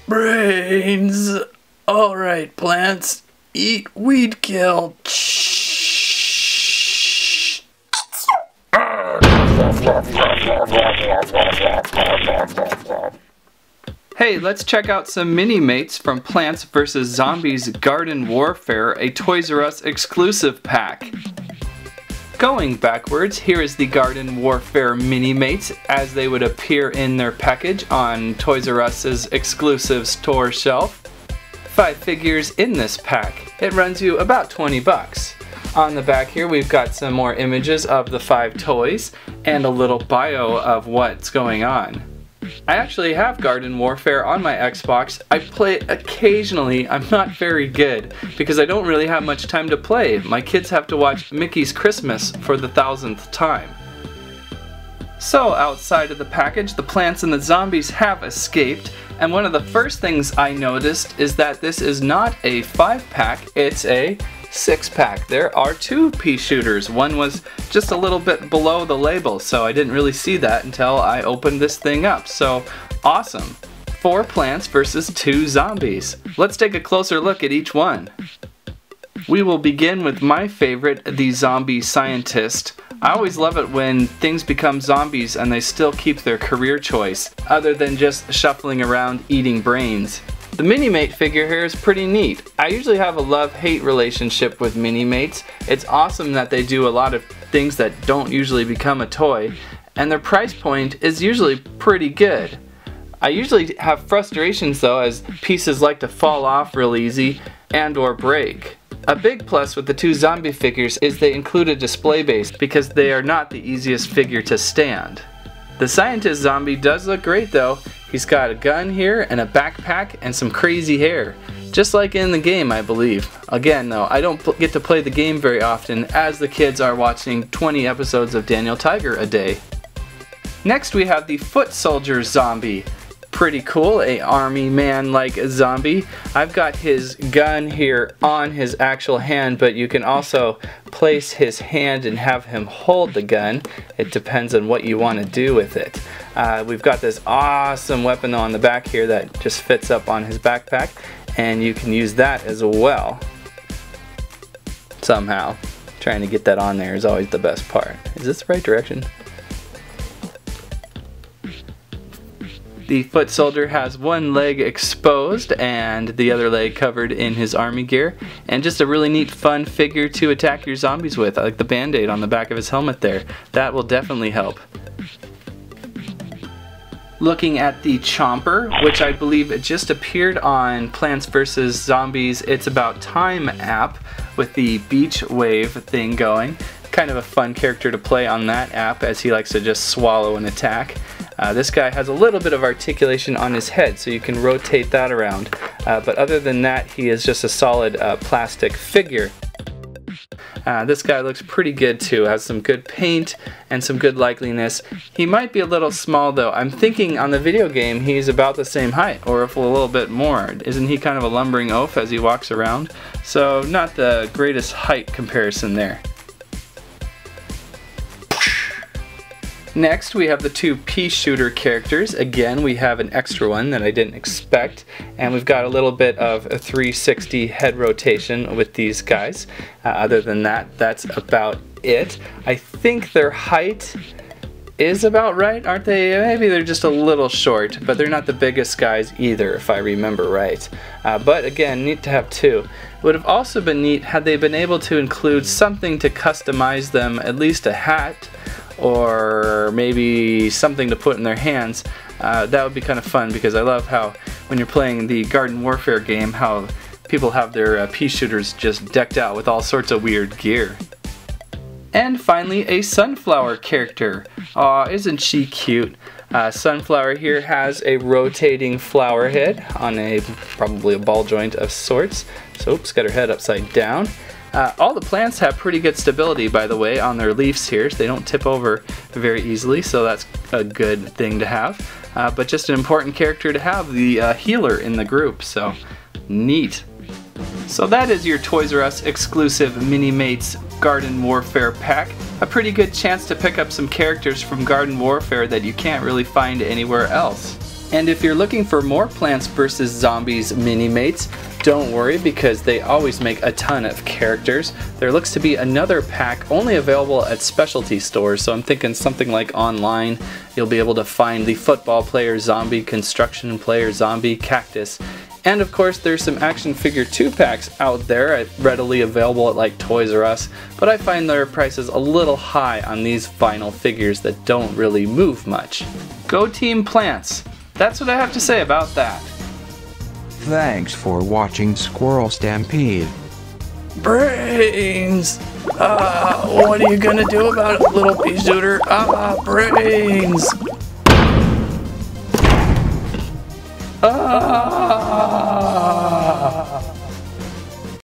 Brains. Alright, plants. Eat weed kill. Hey, let's check out some Minimates from Plants vs. Zombies Garden Warfare, a Toys R Us exclusive pack. Going backwards, here is the Garden Warfare Minimates as they would appear in their package on Toys R Us's exclusive store shelf. 5 figures in this pack. It runs you about 20 bucks. On the back here we've got some more images of the 5 toys and a little bio of what's going on. I actually have Garden Warfare on my Xbox. I play it occasionally. I'm not very good because I don't really have much time to play. My kids have to watch Mickey's Christmas for the 1000th time. So outside of the package, the plants and the zombies have escaped, and one of the first things I noticed is that this is not a 5-pack, it's a 6-pack. There are 2 pea shooters. One was just a little bit below the label, so I didn't really see that until I opened this thing up. So awesome. 4 plants versus 2 zombies. Let's take a closer look at each one. We will begin with my favorite, the zombie scientist. I always love it when things become zombies and they still keep their career choice, other than just shuffling around eating brains. The Minimate figure here is pretty neat. I usually have a love-hate relationship with Minimates. It's awesome that they do a lot of things that don't usually become a toy, and their price point is usually pretty good. I usually have frustrations though, as pieces like to fall off real easy and or break. A big plus with the 2 zombie figures is they include a display base because they are not the easiest figure to stand. The scientist zombie does look great though. He's got a gun here and a backpack and some crazy hair. Just like in the game, I believe. Again though, I don't get to play the game very often as the kids are watching 20 episodes of Daniel Tiger a day. Next we have the foot soldier zombie. Pretty cool, a army man like zombie. I've got his gun here on his actual hand, but you can also place his hand and have him hold the gun. It depends on what you want to do with it. We've got this awesome weapon on the back here that just fits up on his backpack, and you can use that as well. Somehow. Trying to get that on there is always the best part. Is this the right direction? The foot soldier has one leg exposed and the other leg covered in his army gear, and just a really neat fun figure to attack your zombies with. I like the band-aid on the back of his helmet there. That will definitely help. Looking at the Chomper, which I believe it just appeared on Plants vs. Zombies It's About Time app with the beach wave thing going. Kind of a fun character to play on that app as he likes to just swallow an attack. This guy has a little bit of articulation on his head, so you can rotate that around. But other than that, he is just a solid plastic figure. This guy looks pretty good too, has some good paint and some good likeliness. He might be a little small though. I'm thinking on the video game he's about the same height, or if a little bit more. Isn't he kind of a lumbering oaf as he walks around? So not the greatest height comparison there. Next we have the 2 pea shooter characters. Again, we have an extra one that I didn't expect, and we've got a little bit of a 360 head rotation with these guys. Other than that, that's about it. I think their height is about right, aren't they? Maybe they're just a little short, but they're not the biggest guys either, if I remember right. But again, neat to have 2. It would have also been neat had they been able to include something to customize them, at least a hat, or maybe something to put in their hands. That would be kind of fun, because I love how when you're playing the Garden Warfare game, how people have their pea shooters just decked out with all sorts of weird gear. And finally, a sunflower character. Aw, isn't she cute? Sunflower here has a rotating flower head on probably a ball joint of sorts. So, oops, got her head upside down. All the plants have pretty good stability, by the way, on their leaves here. So they don't tip over very easily, so that's a good thing to have. But just an important character to have, the healer in the group, so neat. So that is your Toys R Us exclusive Minimates Garden Warfare pack. A pretty good chance to pick up some characters from Garden Warfare that you can't really find anywhere else. And if you're looking for more Plants vs. Zombies Minimates, don't worry because they always make a ton of characters. There looks to be another pack only available at specialty stores, so I'm thinking something like online. You'll be able to find the football player zombie, construction player zombie, cactus. And of course there's some action figure 2-packs out there readily available at like Toys R Us, but I find their prices a little high on these vinyl figures that don't really move much. Go Team Plants! That's what I have to say about that. Thanks for watching Squirrel Stampede. Brains! What are you gonna do about it, little pea shooter? Brains!